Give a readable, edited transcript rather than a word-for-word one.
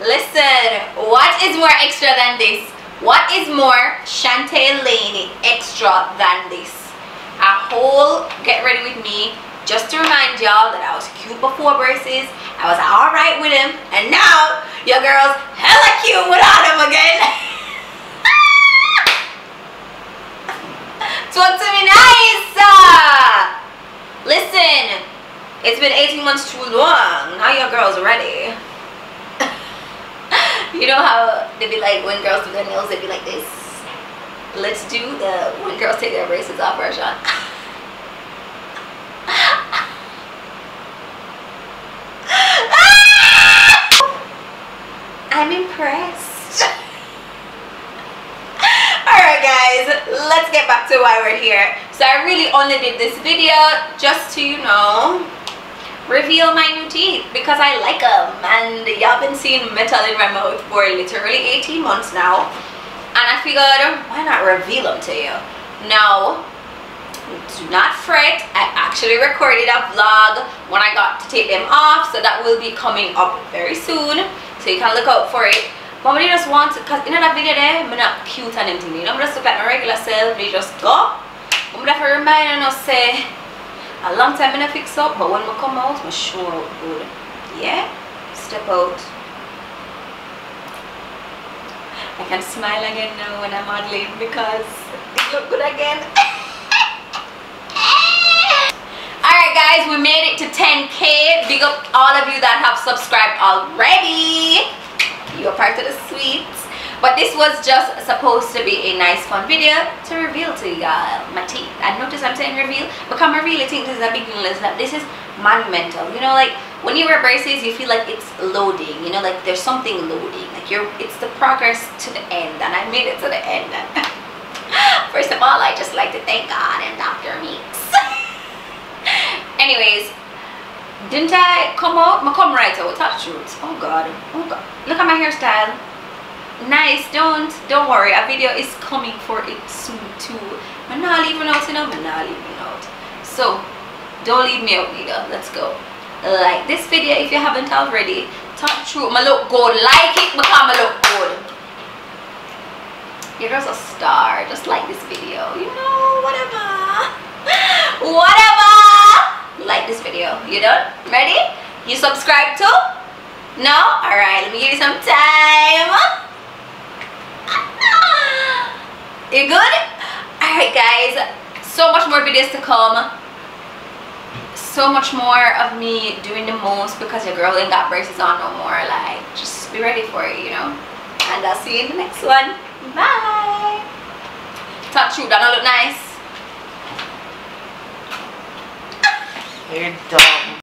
Listen, what is more extra than this? What is more ChantayLainey extra than this? A whole get ready with me just to remind y'all that I was cute before braces. I was alright with him, and now your girl's hella cute without him again. Talk to me nice. Listen, it's been 18 months too long. Now your girl's ready. You know how they be like, when girls do their nails, they be like this. Let's do the when girls take their braces off version. I'm impressed. Alright guys, let's get back to why we're here. So I really only did this video just to, you know, reveal my new teeth because I like them, and y'all been seeing metal in my mouth for literally 18 months now, and I figured why not reveal them to you. Now do not fret, I actually recorded a vlog when I got to take them off, so that will be coming up very soon, so you can look out for it. But I just want to, because in that video there I'm not cute and anything, you know, I'm just look like my regular self. They just go, I'm gonna have to remind you, say a long time I fix up, but when I come out, I show out good. Yeah? Step out. I can smile again now when I'm modeling because it look good again. Alright guys, we made it to 10K. Big up all of you that have subscribed already. You're part of the sweets. But this was just supposed to be a nice fun video to reveal to y'all my teeth. And notice I'm saying reveal because I really think this is a big deal. This is monumental. You know, like when you wear braces, you feel like it's loading. You know, like there's something loading. Like it's the progress to the end, and I made it to the end. First of all, I just like to thank God and Dr. Meeks. Anyways, didn't I come out? I come right out. That's true. Oh God. Oh God. Look at my hairstyle. Nice. Don't worry, a video is coming for it soon too. I'm not leaving out, you know. I'm not leaving out, so don't leave me out either. Let's go. Like this video if you haven't already. Talk true, I look good. Like it because I look good. Your girl's a star. Just like this video, you know. Whatever. Like this video. You done? Ready? You subscribe too? No? Alright, let me give you some time. You good? Alright guys, so much more videos to come, so much more of me doing the most because your girl ain't got braces on no more. Like, just be ready for it, you know. And I'll see you in the next one. Bye. Talk true, don't look nice? You're dumb.